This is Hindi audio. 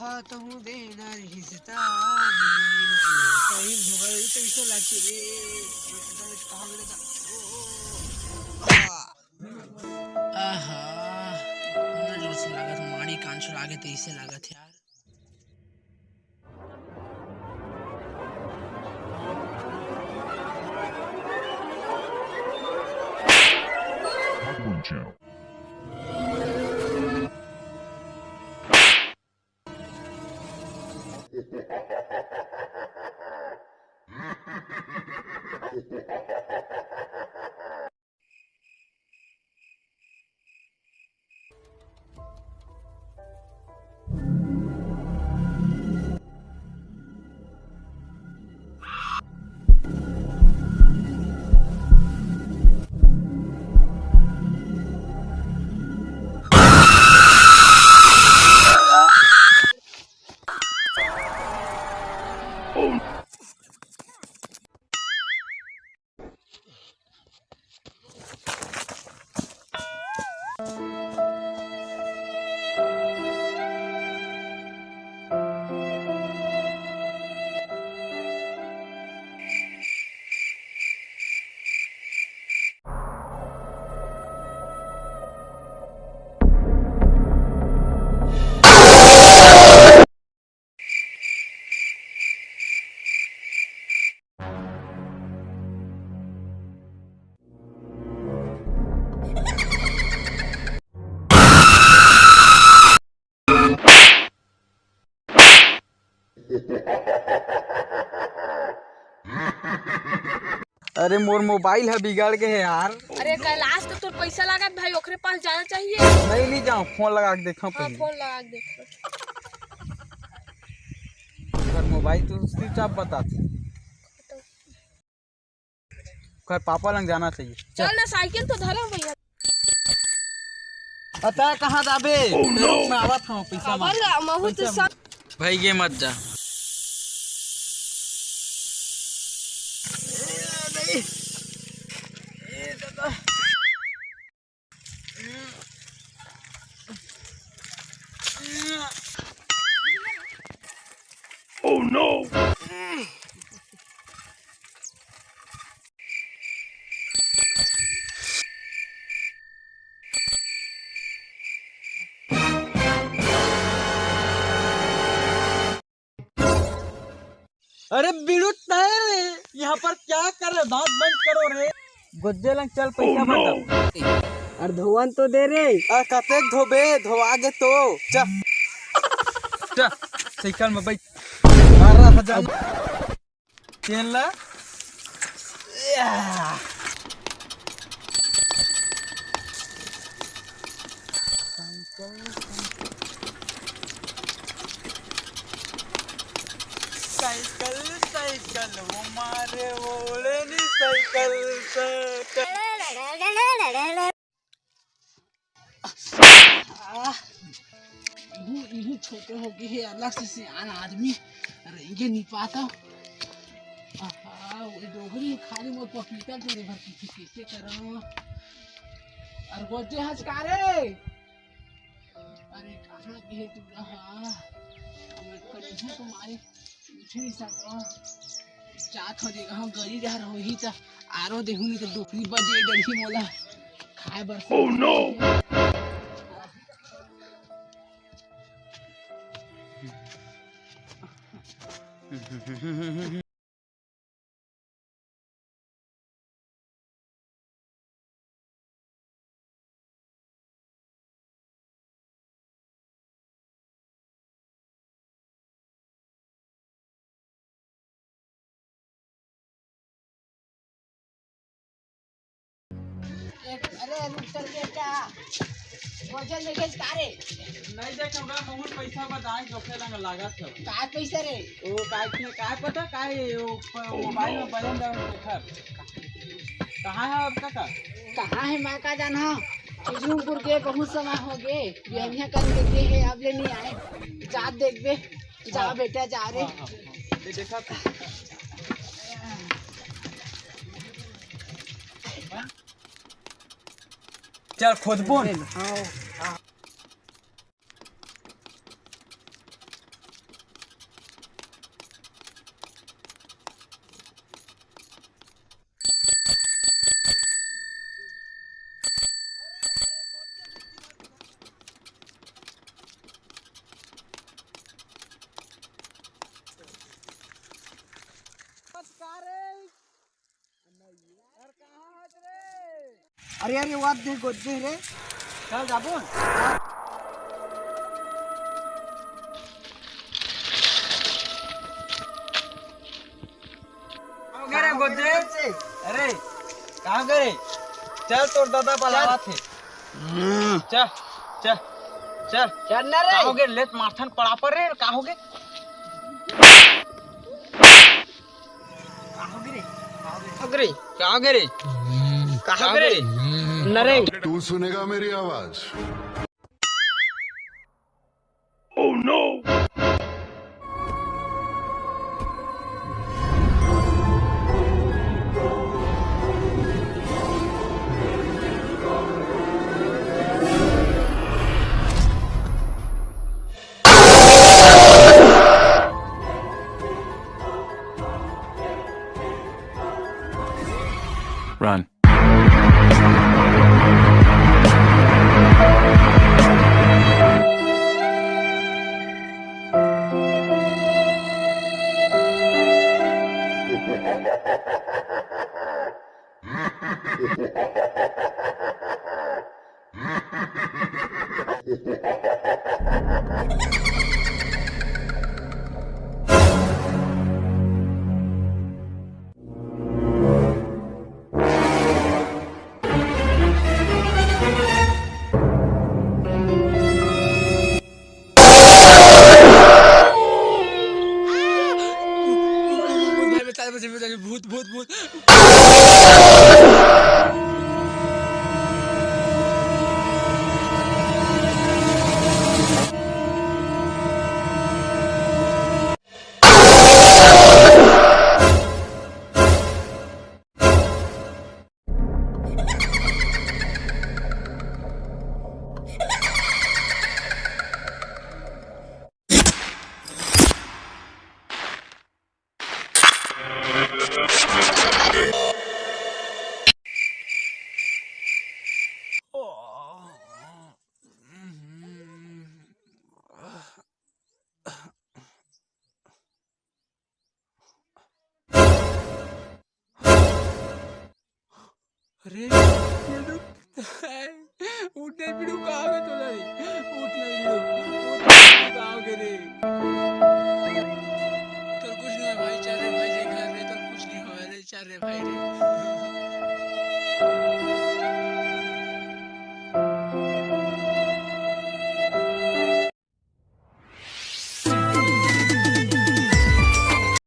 खाता हूँ देना रिश्ता सही भोगल तो इसे लाची कहाँ मिलेगा आहा ना जोर से लागत मारी कान से लागे तो इसे लागत यार अरे मोर मोबाइल है बिगड़ के है यार। अरे कैलाश तो तोर पैसा लागत भाई ओकरे पास जाना चाहिए। नहीं जाऊँ फोन लगा के देखा हाँ, फोन लगा के देख मोबाइल तो स्विच ऑफ बताते पापा लंग जाना चाहिए। चल ना साइकिल तो धरा भैया। पता कहाँ जाबे मैं आवत हूँ पैसा भाई ये मत जा Oh no! अरे बिरुत यहाँ पर क्या कर रहे दांत बंद करो रे गुज्जे लंग चल पैसा बता अरे धोवन तो दे रे कते धोबे धोआगे तो चा साइकिल में बैठ 12,000 चेन ला साइकिल साइकिल वो मारे बोले नी साइकिल यही छोटे हो गए हैं अलग से सियाना आदमी रहेंगे नहीं पाता डोगरी खाली मोर पपीता तेरे भर की कैसे करो अरे गोजे हंसकारे अरे कहाँ गए तू रहा कहीं तुम्हारे पूछ नहीं सको चात हो जाएगा हम गरी जा रहा ही तो आरो देखूँ नहीं तो दोपहरी बजे डरी मोला खाए बरस Oh no! अरे रुक बेटा वजन लेके कारे नहीं देख हमरा बहुत पैसा बताए जोखे लंग लागत है का पैसा रे ओ काय पता काय मोबाइल में बजन दे खर कहां है आपका का कहाँ है मैं का जाना चिजरूपुर के बहुत समय हो गए बिहानिया कर देखे है अब ले नहीं आए जा देख बे जा बेटा जा रे ये देखा चल खुद बोल अरे अरे वाद दे गोदे रे चल जाबून अरे गोदे अरे कहाँ गए चल तोर दादा पलावा थे चल चल चल चल ना रे कहोगे लेत माथन पड़ा पर रे कहोगे कहोगे रे कहोगे रे नरे तू सुनेगा मेरी आवाज Oh no! Run. भूत भूत भूत अरे बिडू उठने बिडू कहाँ गए तो नहीं उठने बिडू कहाँ गए रे तो कुछ नहीं है भाई चल रे भाई जे घर रे तो कुछ नहीं हो रे चल रे भाई रे